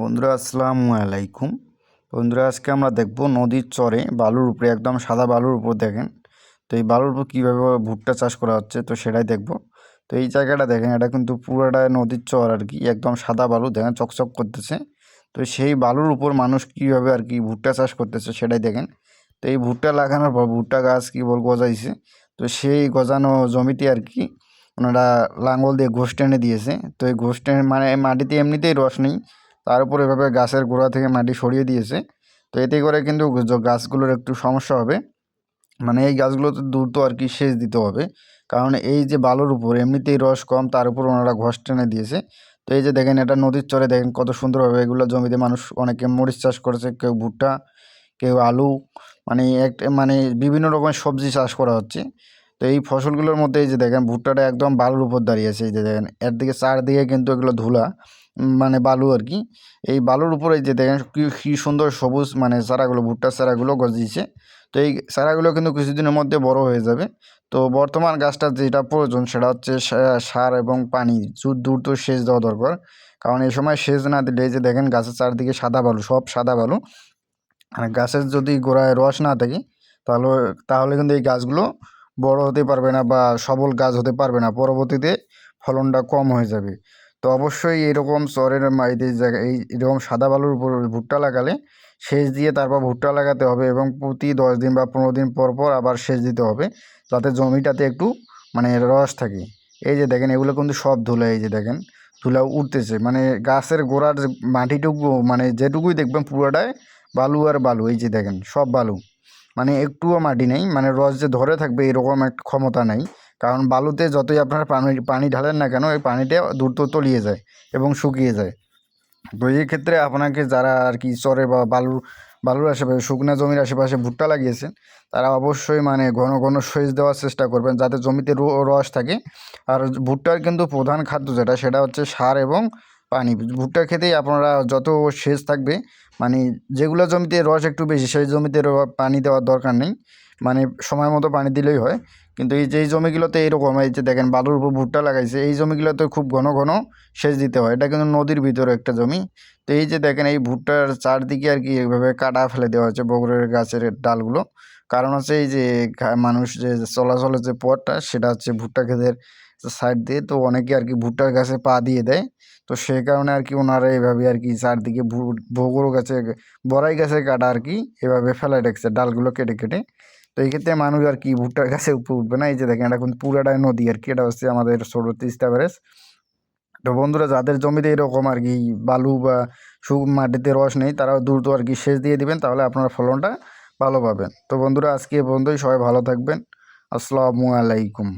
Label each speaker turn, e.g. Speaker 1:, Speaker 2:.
Speaker 1: বন্ধুরা আসসালামু আলাইকুম। বন্ধুরা আজকে আমরা দেখব নদীর চরে বালুর উপরে একদম সাদা বালুর উপর দেখেন। তো এই বালুর উপর কীভাবে ভুট্টা চাষ করা হচ্ছে তো সেটাই দেখব। তো এই জায়গাটা দেখেন, এটা কিন্তু পুরোটাই নদীর চর আর কি, একদম সাদা বালু দেখেন চকচক করতেছে। তো সেই বালুর উপর মানুষ কীভাবে আর কি ভুট্টা চাষ করতেছে সেটাই দেখেন। তো এই ভুট্টা লাগানোর পর ভুট্টা গাছ কী গজাইছে। তো সেই গজানো জমিতে আর কি ওনারা লাঙল দিয়ে ঘোষ টেনে দিয়েছে। তো এই ঘোষ টেনে মানে মাটিতে এমনিতেই রস নেই, তার উপর এভাবে গাছের গোড়া থেকে মাটি সরিয়ে দিয়েছে। তো এতে করে কিন্তু গাছগুলোর একটু সমস্যা হবে, মানে এই গাছগুলোতে দ্রুত আর কি সেচ দিতে হবে, কারণ এই যে বালুর উপর এমনিতেই রস কম, তার উপর ওনারা ঘষ টেনে দিয়েছে। তো এই যে দেখেন, এটা নদীর চরে দেখেন কত সুন্দরভাবে এগুলো জমিতে মানুষ অনেকে মরিচ চাষ করেছে, কেউ ভুট্টা, কেউ আলু, মানে বিভিন্ন রকমের সবজি চাষ করা হচ্ছে। তো এই ফসলগুলোর মধ্যে এই যে দেখেন ভুট্টাটা একদম বালুর উপর দাঁড়িয়ে আছে। এই যে দেখেন এর দিকে চারদিকে কিন্তু এগুলো ধুলা, মানে বালু আর কি। এই বালুর উপরে যে দেখেন কী সুন্দর সবুজ মানে চারাগুলো, ভুট্টার চারাগুলো গজিয়েছে। তো এই চারাগুলো কিন্তু কিছুদিনের মধ্যে বড় হয়ে যাবে। তো বর্তমান গাছটার যেটা প্রয়োজন সেটা হচ্ছে সার এবং পানি দ্রুত সেচ দেওয়া দরকার, কারণ এই সময় সেচ না দিলে এই যে দেখেন গাছের চারদিকে সাদা বালু, সব সাদা বালু। আর গাছের যদি গোড়ায় রস না থাকে তাহলে তাহলে কিন্তু এই গাছগুলো বড় হতে পারবে না বা সবল গাছ হতে পারবে না, পরবর্তীতে ফলনটা কম হয়ে যাবে। তো অবশ্যই এরকম চরের এই জায়গায় এরকম সাদা বালুর উপর ভুট্টা লাগালে সেচ দিয়ে তারপর ভুট্টা লাগাতে হবে, এবং প্রতি 10 দিন বা 15 দিন পর পর আবার সেচ দিতে হবে, যাতে জমিটাতে একটু মানে রস থাকে। এই যে দেখেন এগুলো কিন্তু সব ধুলা, এই যে দেখেন ধুলা উঠতেছে, মানে গাছের গোড়ার যে মাটিটুকু মানে যেটুকুই দেখবেন পুরোটাই বালু আর বালু। এই যে দেখেন সব বালু, মানে একটুও মাটি নেই, মানে রস যে ধরে থাকবে এরকম একটা ক্ষমতা নেই, কারণ বালুতে যতই আপনার পানি ঢালেন না কেন এই পানিটা দ্রুত তলিয়ে যায় এবং শুকিয়ে যায়। তো এই ক্ষেত্রে আপনাকে যারা আর কি চরে বা বালুর আশেপাশে শুকনো জমির আশেপাশে ভুট্টা লাগিয়েছেন, তারা অবশ্যই মানে ঘন ঘন সেচ দেওয়ার চেষ্টা করবেন, যাতে জমিতে রস থাকে। আর ভুট্টার কিন্তু প্রধান খাদ্য যেটা সেটা হচ্ছে সার এবং পানি। ভুট্টা খেতেই আপনারা যত সেচ থাকবে, মানে যেগুলো জমিতে রস একটু বেশি সেই জমিতে পানি দেওয়ার দরকার নেই, মানে সময় মতো পানি দিলেই হয়। কিন্তু এই যেই জমিগুলোতে এইরকম এই যে দেখেন বালুর উপর ভুট্টা লাগাইছে, এই জমিগুলোতে খুব ঘন ঘন সেচ দিতে হয়। এটা কিন্তু নদীর ভিতরে একটা জমি। তো এই যে দেখেন এই ভুট্টার চারদিকে আর কি এইভাবে কাটা ফেলে দেওয়া হচ্ছে বগুড়ের গাছের ডালগুলো, কারণ হচ্ছে এই যে মানুষ যে চলাচলের যে পথটা সেটা হচ্ছে ভুট্টা ক্ষেতের সাইড দিয়ে, তো অনেকে আর কি ভুট্টার গাছে পা দিয়ে দেয়। তো সেই কারণে আর কি ওনারা এইভাবে আর কি চারদিকে বগুড়ো গাছে বড়াই গাছের কাটা আর কি এভাবে ফেলাই রাখছে ডালগুলো কেটে কেটে। তো এই ক্ষেত্রে মানুষ আর কি ভুট্টার গাছে উপরে উঠবে না। এই যে দেখেন এটা কিন্তু পুরাটাই নদী আর কি, এটা হচ্ছে আমাদের ছোটো তিস্তা ব্যারেজ। তো বন্ধুরা যাদের জমিতে এরকম আর কি বালু বা মাটিতে রস নেই, তারাও দ্রুত আর কি সেচ দিয়ে দিবেন, তাহলে আপনার ফলনটা ভালো পাবেন। তো বন্ধুরা আজকে এ পর্যন্তই, সবাই ভালো থাকবেন। আসসালামু আলাইকুম।